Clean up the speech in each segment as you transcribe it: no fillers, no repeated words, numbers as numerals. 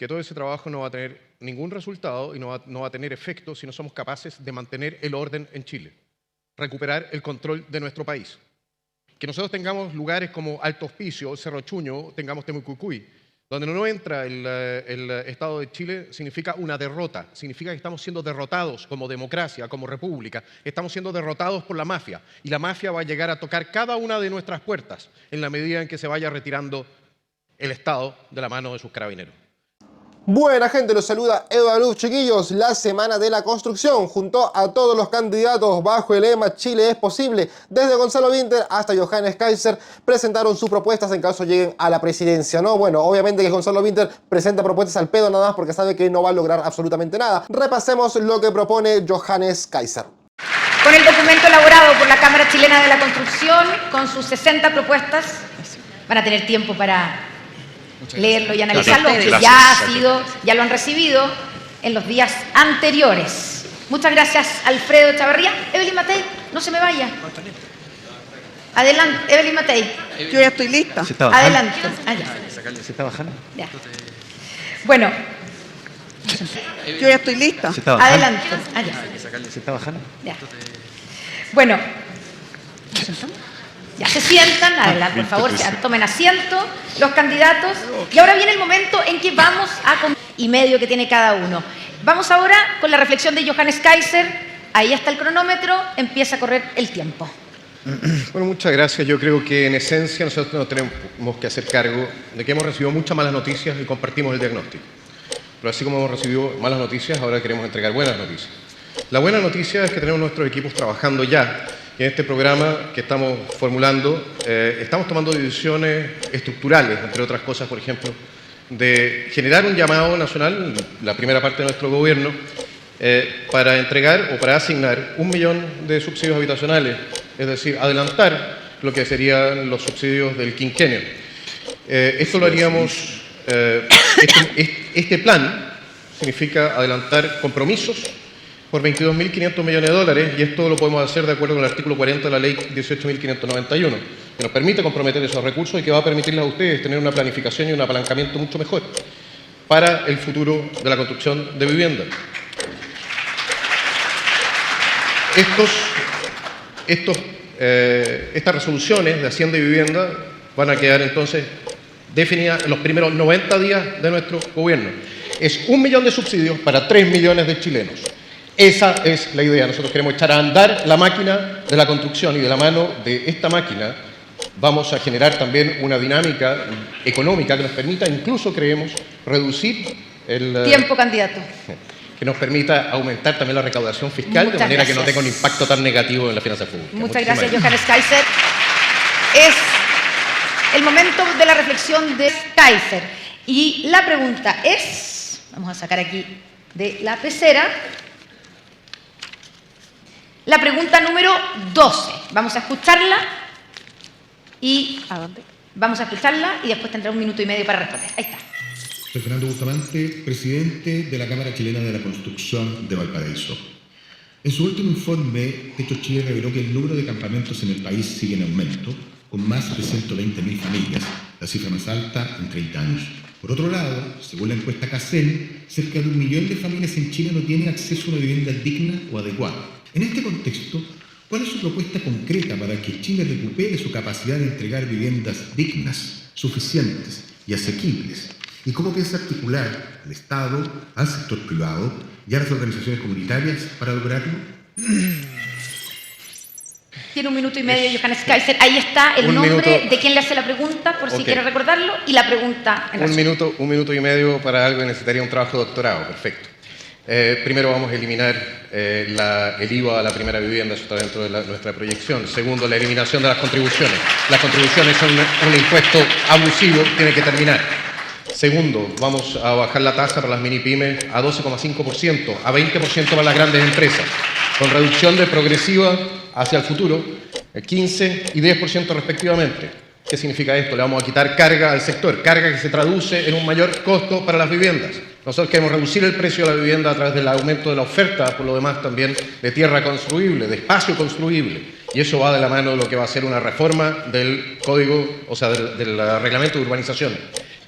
que todo ese trabajo no va a tener ningún resultado y no va a tener efecto si no somos capaces de mantener el orden en Chile, recuperar el control de nuestro país. Que nosotros tengamos lugares como Alto Hospicio, Cerro Chuño, tengamos Temucuicui, donde no entra el Estado de Chile, significa una derrota, significa que estamos siendo derrotados como democracia, como república, estamos siendo derrotados por la mafia, y la mafia va a llegar a tocar cada una de nuestras puertas en la medida en que se vaya retirando el Estado de la mano de sus carabineros. Buena gente, los saluda Eduardo Luz, chiquillos. La Semana de la Construcción juntó a todos los candidatos bajo el lema Chile es posible. Desde Gonzalo Winter hasta Johannes Kaiser presentaron sus propuestas en caso lleguen a la presidencia, ¿no? Bueno, obviamente que Gonzalo Winter presenta propuestas al pedo nada más porque sabe que no va a lograr absolutamente nada. Repasemos lo que propone Johannes Kaiser. Con el documento elaborado por la Cámara Chilena de la Construcción, con sus 60 propuestas, van a tener tiempo para leerlo y analizarlo, que ya lo han recibido en los días anteriores. Muchas gracias, Alfredo Echavarría. Evelyn Matei, no se me vaya. Adelante, Evelyn Matei. Yo ya estoy lista. Adelante. ¿Se está bajando? Ya. Bueno. Yo ya estoy lista. Adelante. ¿Se está bajando? Ya. Bueno. Ya se sientan, adelante, por favor, tomen asiento los candidatos. Y ahora viene el momento en que vamos a... y medio que tiene cada uno. Vamos ahora con la reflexión de Johannes Kaiser. Ahí está el cronómetro, empieza a correr el tiempo. Bueno, muchas gracias. Yo creo que en esencia nosotros nos tenemos que hacer cargo de que hemos recibido muchas malas noticias y compartimos el diagnóstico. Pero así como hemos recibido malas noticias, ahora queremos entregar buenas noticias. La buena noticia es que tenemos nuestros equipos trabajando ya. Y en este programa que estamos formulando, estamos tomando decisiones estructurales, entre otras cosas, por ejemplo, de generar un llamado nacional, la primera parte de nuestro gobierno, para entregar o para asignar 1 millón de subsidios habitacionales, es decir, adelantar lo que serían los subsidios del quinquenio. Esto lo haríamos, este plan significa adelantar compromisos por 22.500 millones de dólares, y esto lo podemos hacer de acuerdo con el artículo 40 de la ley 18.591, que nos permite comprometer esos recursos y que va a permitirles a ustedes tener una planificación y un apalancamiento mucho mejor para el futuro de la construcción de vivienda. Estas resoluciones de Hacienda y Vivienda van a quedar entonces definidas en los primeros 90 días de nuestro gobierno. Es 1 millón de subsidios para 3 millones de chilenos. Esa es la idea. Nosotros queremos echar a andar la máquina de la construcción y de la mano de esta máquina vamos a generar también una dinámica económica que nos permita, incluso creemos, reducir el... Tiempo, candidato. Que nos permita aumentar también la recaudación fiscal de manera que no tenga un impacto tan negativo en las finanzas públicas. Muchas gracias, Johannes Kaiser. Es el momento de la reflexión de Kaiser. Y la pregunta es, vamos a sacar aquí de la pecera, la pregunta número 12. Vamos a escucharla y... ¿A dónde? Vamos a escucharla y después tendrá 1 minuto y medio para responder. Ahí está. Soy Fernando Bustamante, presidente de la Cámara Chilena de la Construcción de Valparaíso. En su último informe, Techo Chile reveló que el número de campamentos en el país sigue en aumento, con más de 120.000 familias, la cifra más alta en 30 años. Por otro lado, según la encuesta CACEN, cerca de 1 millón de familias en Chile no tienen acceso a una vivienda digna o adecuada. En este contexto, ¿cuál es su propuesta concreta para que Chile recupere su capacidad de entregar viviendas dignas, suficientes y asequibles? ¿Y cómo piensa articular el Estado, al sector privado y a las organizaciones comunitarias para lograrlo? Tiene 1 minuto y medio, Johannes Kaiser. Ahí está el nombre de quien le hace la pregunta, por si quiere recordarlo, y la pregunta en un minuto y medio para algo que necesitaría un trabajo de doctorado. Perfecto. Primero vamos a eliminar el IVA a la primera vivienda, eso está dentro de nuestra proyección. Segundo, la eliminación de las contribuciones. Las contribuciones son un impuesto abusivo, tiene que terminar. Segundo, vamos a bajar la tasa para las mini pymes a 12,5%, a 20% para las grandes empresas, con reducción de progresiva hacia el futuro, 15 y 10% respectivamente. ¿Qué significa esto? Le vamos a quitar carga al sector, carga que se traduce en un mayor costo para las viviendas. Nosotros queremos reducir el precio de la vivienda a través del aumento de la oferta, por lo demás también de tierra construible, de espacio construible. Y eso va de la mano de lo que va a ser una reforma del código, o sea, del reglamento de urbanización.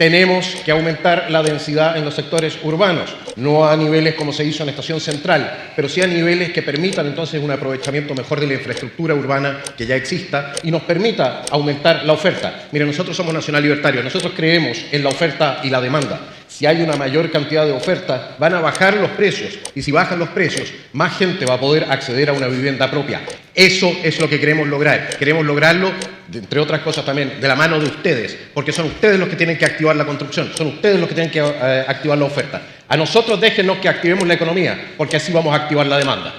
Tenemos que aumentar la densidad en los sectores urbanos, no a niveles como se hizo en Estación Central, pero sí a niveles que permitan entonces un aprovechamiento mejor de la infraestructura urbana que ya exista y nos permita aumentar la oferta. Mire, nosotros somos nacional libertarios, nosotros creemos en la oferta y la demanda. Si hay una mayor cantidad de oferta, van a bajar los precios. Y si bajan los precios, más gente va a poder acceder a una vivienda propia. Eso es lo que queremos lograr. Queremos lograrlo, entre otras cosas también, de la mano de ustedes, porque son ustedes los que tienen que activar la construcción, son ustedes los que tienen que activar la oferta. A nosotros déjennos que activemos la economía, porque así vamos a activar la demanda.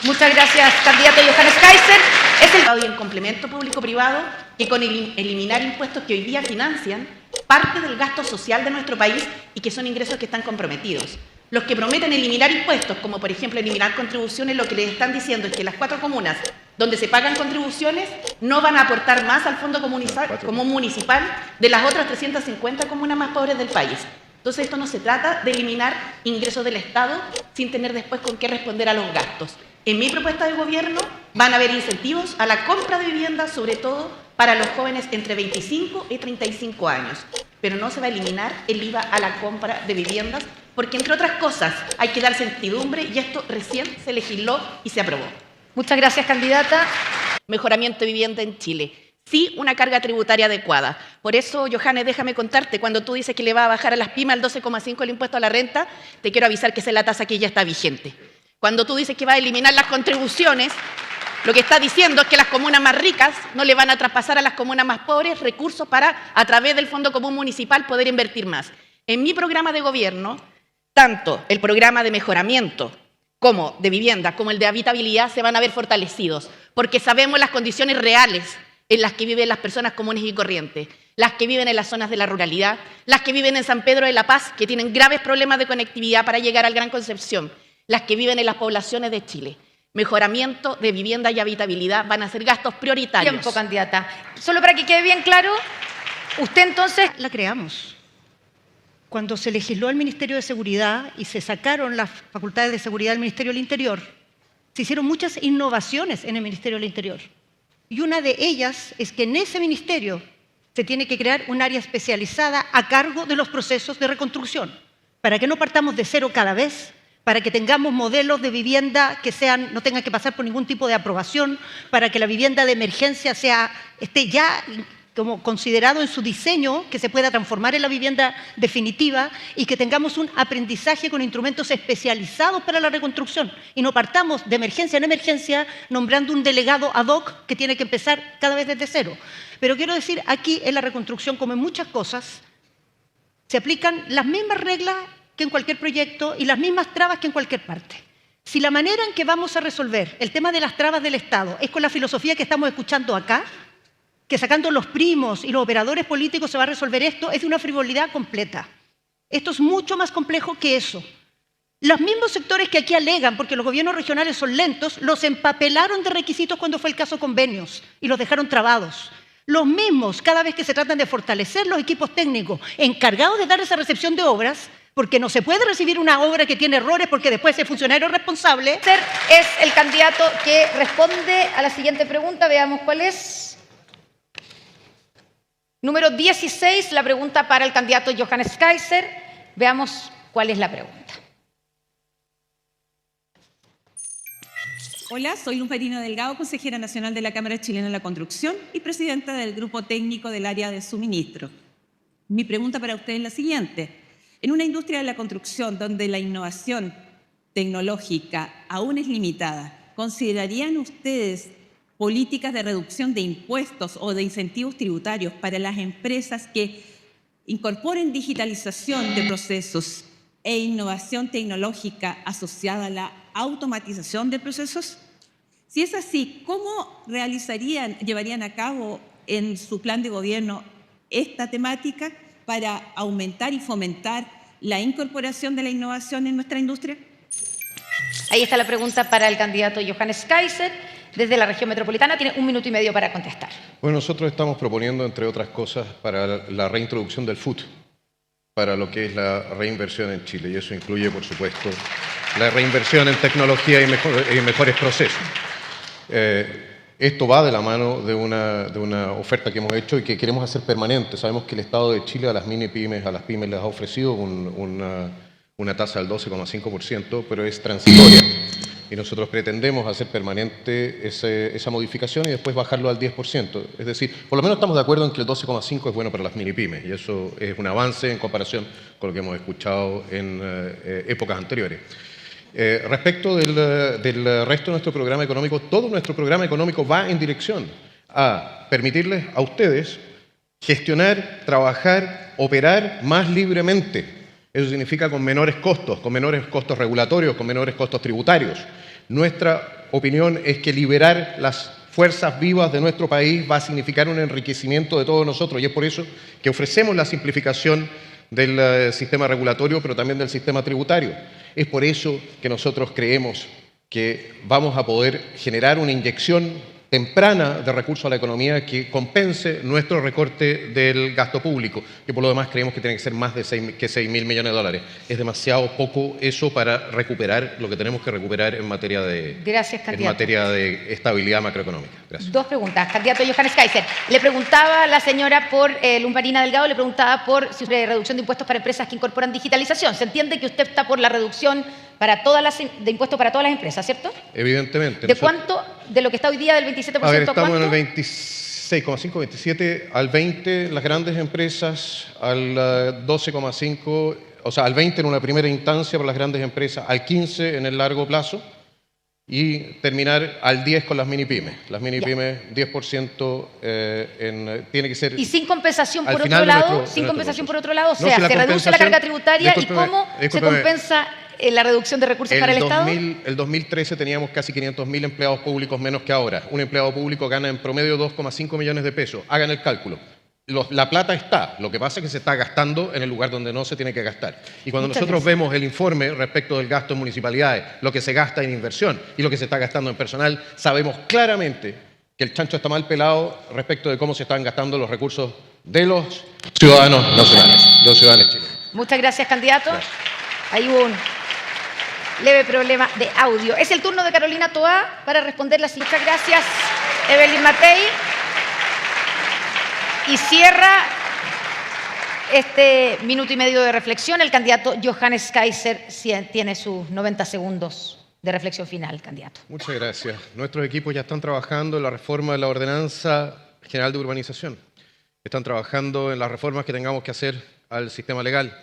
Muchas gracias, candidato Johannes Kaiser. Y el complemento público-privado, que con eliminar impuestos que hoy día financian parte del gasto social de nuestro país y que son ingresos que están comprometidos. Los que prometen eliminar impuestos, como por ejemplo eliminar contribuciones, lo que les están diciendo es que las 4 comunas donde se pagan contribuciones no van a aportar más al fondo común municipal de las otras 350 comunas más pobres del país. Entonces esto no se trata de eliminar ingresos del Estado sin tener después con qué responder a los gastos. En mi propuesta de gobierno van a haber incentivos a la compra de viviendas, sobre todo para los jóvenes entre 25 y 35 años. Pero no se va a eliminar el IVA a la compra de viviendas, porque entre otras cosas hay que dar certidumbre y esto recién se legisló y se aprobó. Muchas gracias, candidata. Mejoramiento de vivienda en Chile. Sí, una carga tributaria adecuada. Por eso, Johannes, déjame contarte, cuando tú dices que le va a bajar a las pymes al 12,5 el impuesto a la renta, te quiero avisar que esa es la tasa que ya está vigente. Cuando tú dices que va a eliminar las contribuciones, lo que está diciendo es que las comunas más ricas no le van a traspasar a las comunas más pobres recursos para, a través del Fondo Común Municipal, poder invertir más. En mi programa de gobierno, tanto el programa de mejoramiento como de vivienda, como el de habitabilidad, se van a ver fortalecidos, porque sabemos las condiciones reales en las que viven las personas comunes y corrientes, las que viven en las zonas de la ruralidad, las que viven en San Pedro de la Paz, que tienen graves problemas de conectividad para llegar al Gran Concepción, las que viven en las poblaciones de Chile. Mejoramiento de vivienda y habitabilidad van a ser gastos prioritarios. Tiempo, candidata. Solo para que quede bien claro, usted entonces... La creamos. Cuando se legisló el Ministerio de Seguridad y se sacaron las facultades de seguridad del Ministerio del Interior, se hicieron muchas innovaciones en el Ministerio del Interior. Y una de ellas es que en ese ministerio se tiene que crear un área especializada a cargo de los procesos de reconstrucción, para que no partamos de cero cada vez, para que tengamos modelos de vivienda que no tengan que pasar por ningún tipo de aprobación, para que la vivienda de emergencia esté ya como considerado en su diseño, que se pueda transformar en la vivienda definitiva y que tengamos un aprendizaje con instrumentos especializados para la reconstrucción y no partamos de emergencia en emergencia nombrando un delegado ad hoc que tiene que empezar cada vez desde cero. Pero quiero decir, aquí en la reconstrucción, como en muchas cosas, se aplican las mismas reglas que en cualquier proyecto y las mismas trabas que en cualquier parte. Si la manera en que vamos a resolver el tema de las trabas del Estado es con la filosofía que estamos escuchando acá, que sacando los primos y los operadores políticos se va a resolver esto, es de una frivolidad completa. Esto es mucho más complejo que eso. Los mismos sectores que aquí alegan, porque los gobiernos regionales son lentos, los empapelaron de requisitos cuando fue el caso convenios y los dejaron trabados. Los mismos, cada vez que se tratan de fortalecer los equipos técnicos encargados de dar esa recepción de obras, porque no se puede recibir una obra que tiene errores porque después el funcionario responsable... Es el candidato que responde a la siguiente pregunta. Veamos cuál es. Número 16, la pregunta para el candidato Johannes Kaiser. Veamos cuál es la pregunta. Hola, soy Luz Merino Delgado, consejera nacional de la Cámara Chilena de la Construcción y presidenta del Grupo Técnico del Área de Suministro. Mi pregunta para usted es la siguiente. En una industria de la construcción donde la innovación tecnológica aún es limitada, ¿considerarían ustedes políticas de reducción de impuestos o de incentivos tributarios para las empresas que incorporen digitalización de procesos e innovación tecnológica asociada a la automatización de procesos? Si es así, ¿cómo llevarían a cabo en su plan de gobierno esta temática para aumentar y fomentar la incorporación de la innovación en nuestra industria? Ahí está la pregunta para el candidato Johannes Kaiser. Desde la región metropolitana tiene 1 minuto y medio para contestar. Bueno, nosotros estamos proponiendo, entre otras cosas, para la reintroducción del FUT, para lo que es la reinversión en Chile. Y eso incluye, por supuesto, la reinversión en tecnología y mejores procesos. Esto va de la mano de una oferta que hemos hecho y que queremos hacer permanente. Sabemos que el Estado de Chile a las mini pymes, a las pymes les ha ofrecido una tasa del 12,5%, pero es transitoria. Y nosotros pretendemos hacer permanente esa modificación y después bajarlo al 10%. Es decir, por lo menos estamos de acuerdo en que el 12,5% es bueno para las mini pymes y eso es un avance en comparación con lo que hemos escuchado en épocas anteriores. Respecto del resto de nuestro programa económico, todo nuestro programa económico va en dirección a permitirles a ustedes gestionar, trabajar, operar más libremente. Eso significa con menores costos regulatorios, con menores costos tributarios. Nuestra opinión es que liberar las fuerzas vivas de nuestro país va a significar un enriquecimiento de todos nosotros y es por eso que ofrecemos la simplificación del sistema regulatorio, pero también del sistema tributario. Es por eso que nosotros creemos que vamos a poder generar una inyección temprana de recursos a la economía que compense nuestro recorte del gasto público, que por lo demás creemos que tiene que ser más de 6.000 millones de dólares. Es demasiado poco eso para recuperar lo que tenemos que recuperar en materia de, Gracias, candidato. en materia de estabilidad macroeconómica. Gracias. Dos preguntas. Candidato Johannes Kaiser. Le preguntaba la señora por Lumbarina Delgado, le preguntaba por si reducción de impuestos para empresas que incorporan digitalización. Se entiende que usted está por la reducción de impuestos para todas las empresas, ¿cierto? Evidentemente. ¿De cuánto? ¿De lo que está hoy día del 27%? A ver, estamos ¿cuánto? en el 26,5, 27, al 20 las grandes empresas, al 12,5, o sea, al 20 en una primera instancia para las grandes empresas, al 15 en el largo plazo y terminar al 10 con las mini pymes. Las mini pymes, 10% tiene que ser... Y sin compensación por otro lado, por otro lado, o sea, si se reduce la carga tributaria y cómo se discúlpeme. compensa la reducción de recursos para el Estado. El 2013 teníamos casi 500.000 empleados públicos menos que ahora. Un empleado público gana en promedio 2,5 millones de pesos. Hagan el cálculo. La plata está, lo que pasa es que se está gastando en el lugar donde no se tiene que gastar. Y cuando nosotros vemos el informe respecto del gasto en municipalidades, lo que se gasta en inversión y lo que se está gastando en personal, sabemos claramente que el chancho está mal pelado respecto de cómo se están gastando los recursos de los ciudadanos nacionales, de los ciudadanos chilenos. Muchas gracias, candidato. Gracias. Hay un leve problema de audio. Es el turno de Carolina Toá para responder las... Muchas gracias, Evelyn Matei. Y cierra este minuto y medio de reflexión el candidato Johannes Kaiser. Tiene sus 90 segundos de reflexión final, candidato. Muchas gracias. Nuestros equipos ya están trabajando en la reforma de la Ordenanza General de Urbanización. Están trabajando en las reformas que tengamos que hacer al sistema legal.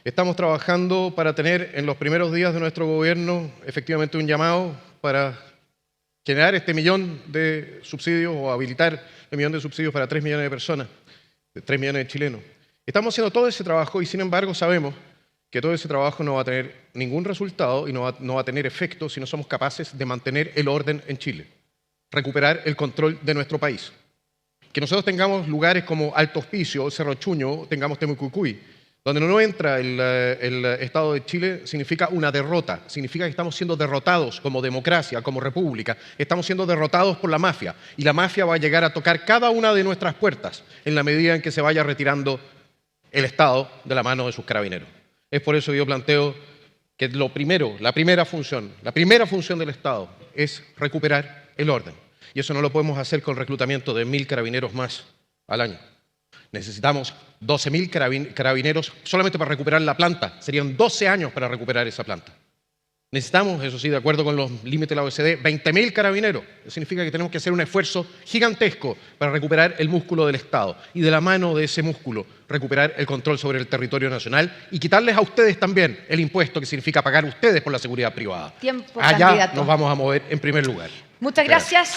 Estamos trabajando para tener en los primeros días de nuestro gobierno efectivamente un llamado para generar este millón de subsidios o habilitar el millón de subsidios para 3 millones de personas, 3 millones de chilenos. Estamos haciendo todo ese trabajo y sin embargo sabemos que todo ese trabajo no va a tener ningún resultado y no va a tener efecto si no somos capaces de mantener el orden en Chile, recuperar el control de nuestro país. Que nosotros tengamos lugares como Alto Hospicio, Cerro Chuño, tengamos Temucuicui, donde no entra el Estado de Chile, significa una derrota, significa que estamos siendo derrotados como democracia, como república, estamos siendo derrotados por la mafia y la mafia va a llegar a tocar cada una de nuestras puertas en la medida en que se vaya retirando el Estado de la mano de sus carabineros. Es por eso que yo planteo que la primera función del Estado es recuperar el orden y eso no lo podemos hacer con reclutamiento de 1.000 carabineros más al año. Necesitamos 12.000 carabineros solamente para recuperar la planta. Serían 12 años para recuperar esa planta. Necesitamos, eso sí, de acuerdo con los límites de la OECD, 20.000 carabineros. Eso significa que tenemos que hacer un esfuerzo gigantesco para recuperar el músculo del Estado y de la mano de ese músculo recuperar el control sobre el territorio nacional y quitarles a ustedes también el impuesto que significa pagar ustedes por la seguridad privada. Tiempo, allá candidato. nos vamos a mover en primer lugar. Muchas gracias.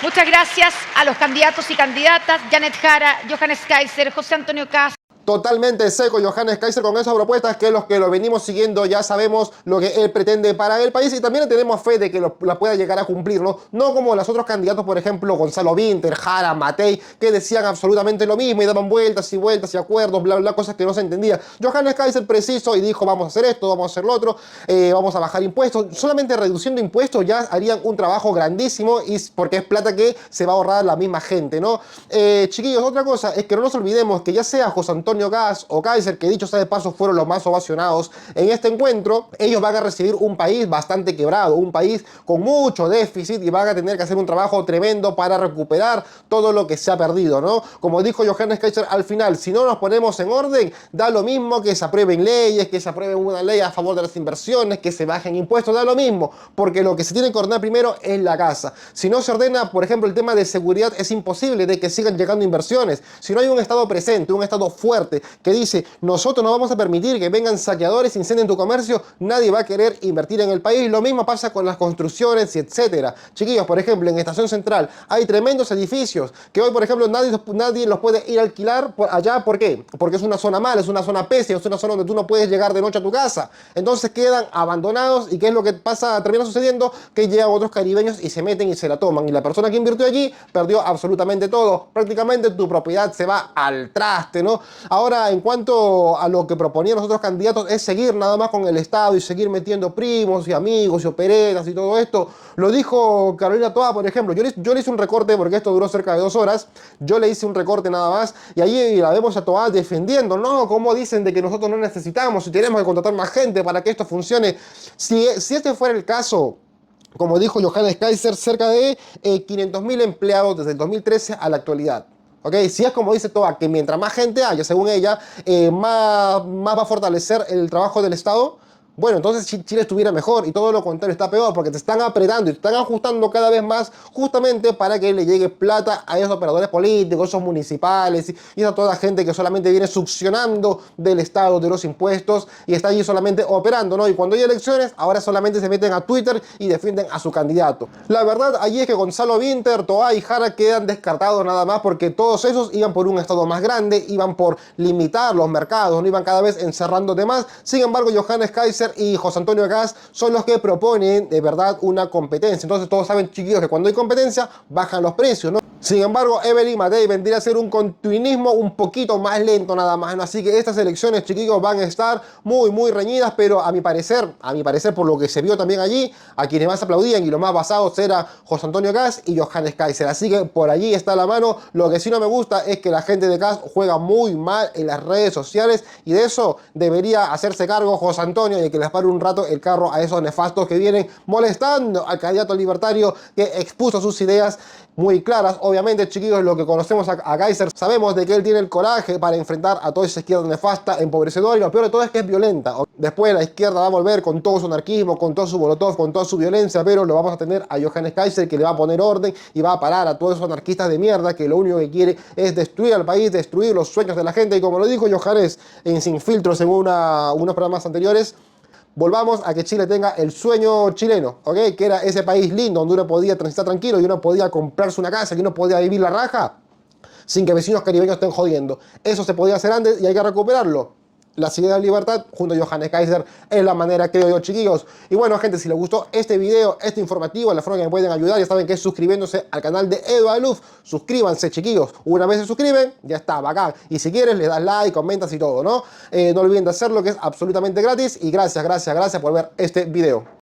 Muchas gracias a los candidatos y candidatas, Janet Jara, Johannes Kaiser, José Antonio Caz. Totalmente seco Johannes Kaiser con esas propuestas que los que lo venimos siguiendo ya sabemos lo que él pretende para el país y también tenemos fe de que la pueda llegar a cumplirlo, no como los otros candidatos, por ejemplo Gonzalo Winter, Jara, Matei, que decían absolutamente lo mismo y daban vueltas y vueltas y acuerdos, bla bla, cosas que no se entendía. Johannes Kaiser preciso y dijo vamos a hacer esto, vamos a hacer lo otro, vamos a bajar impuestos. Solamente reduciendo impuestos ya harían un trabajo grandísimo y porque es plata que se va a ahorrar la misma gente, ¿no? Chiquillos, otra cosa es que no nos olvidemos que ya sea José Antonio Antonio Kast o Kaiser, que dicho sea de paso fueron los más ovacionados en este encuentro, ellos van a recibir un país bastante quebrado, un país con mucho déficit y van a tener que hacer un trabajo tremendo para recuperar todo lo que se ha perdido, ¿no? Como dijo Johannes Kaiser al final, si no nos ponemos en orden, da lo mismo que se aprueben leyes, que se apruebe una ley a favor de las inversiones, que se bajen impuestos, da lo mismo, porque lo que se tiene que ordenar primero es la casa. Si no se ordena, por ejemplo, el tema de seguridad, es imposible de que sigan llegando inversiones. Si no hay un Estado presente, un Estado fuerte, que dice, nosotros no vamos a permitir que vengan saqueadores, incendien tu comercio, nadie va a querer invertir en el país. Lo mismo pasa con las construcciones y etcétera. Chiquillos, por ejemplo, en Estación Central hay tremendos edificios que hoy, por ejemplo, nadie los puede ir a alquilar por allá. ¿Por qué? Porque es una zona mala, es una zona pésima, es una zona donde tú no puedes llegar de noche a tu casa. Entonces quedan abandonados y ¿qué es lo que pasa? Termina sucediendo que llegan otros caribeños y se meten y se la toman. Y la persona que invirtió allí perdió absolutamente todo. Prácticamente tu propiedad se va al traste, ¿no? Ahora, en cuanto a lo que proponían los otros candidatos, es seguir nada más con el Estado y seguir metiendo primos y amigos y operetas y todo esto. Lo dijo Carolina Toa, por ejemplo. Yo le hice un recorte porque esto duró cerca de 2 horas. Yo le hice un recorte nada más y allí la vemos a Toa defendiendo, ¿no? Como dicen de que nosotros no necesitamos y tenemos que contratar más gente para que esto funcione. Si este fuera el caso, como dijo Johannes Kaiser, cerca de 500.000 empleados desde el 2013 a la actualidad. ¿Okay? Si es como dice Toa, que mientras más gente haya, según ella, más va a fortalecer el trabajo del Estado. Bueno, entonces Chile estuviera mejor y todo lo contrario está peor porque te están apretando y te están ajustando cada vez más justamente para que le llegue plata a esos operadores políticos, esos municipales y a toda gente que solamente viene succionando del Estado, de los impuestos y está allí solamente operando, ¿no? Y cuando hay elecciones, ahora solamente se meten a Twitter y defienden a su candidato. La verdad, allí es que Gonzalo Vinter, Toa y Jara quedan descartados nada más porque todos esos iban por un Estado más grande, iban por limitar los mercados, no iban cada vez encerrándote más. Sin embargo, Johannes Kaiser y José Antonio Kast son los que proponen de verdad una competencia. Entonces todos saben, chiquillos, que cuando hay competencia bajan los precios, ¿no? Sin embargo, Evelyn Matei vendría a ser un continuismo un poquito más lento nada más, ¿no? Así que estas elecciones, chiquillos, van a estar muy reñidas, pero a mi parecer, por lo que se vio también allí, a quienes más aplaudían y los más basados era José Antonio Kast y Johannes Kaiser. Así que por allí está la mano. Lo que sí no me gusta es que la gente de Kast juega muy mal en las redes sociales y de eso debería hacerse cargo José Antonio y que les pare un rato el carro a esos nefastos que vienen molestando al candidato libertario que expuso sus ideas muy claras. Obviamente, chiquillos, lo que conocemos a Kaiser, sabemos de que él tiene el coraje para enfrentar a toda esa izquierda nefasta, empobrecedora, y lo peor de todo es que es violenta. Después la izquierda va a volver con todo su anarquismo, con todo su molotov, con toda su violencia, pero lo vamos a tener a Johannes Kaiser, que le va a poner orden y va a parar a todos esos anarquistas de mierda que lo único que quiere es destruir al país, destruir los sueños de la gente. Y como lo dijo Johannes en Sin Filtros en unos programas anteriores, volvamos a que Chile tenga el sueño chileno, ¿ok? Que era ese país lindo donde uno podía transitar tranquilo y uno podía comprarse una casa, que uno podía vivir la raja sin que vecinos caribeños estén jodiendo. Eso se podía hacer antes y hay que recuperarlo. La ciudad de libertad junto a Johannes Kaiser es la manera, creo yo, chiquillos. Y bueno, gente, si les gustó este video, este informativo, la forma que me pueden ayudar, ya saben que es suscribiéndose al canal de Edualuf. Suscríbanse, chiquillos. Una vez se suscriben, ya está, bacán. Y si quieres, le das like, comentas y todo, ¿no? No olviden de hacerlo, que es absolutamente gratis. Y gracias por ver este video.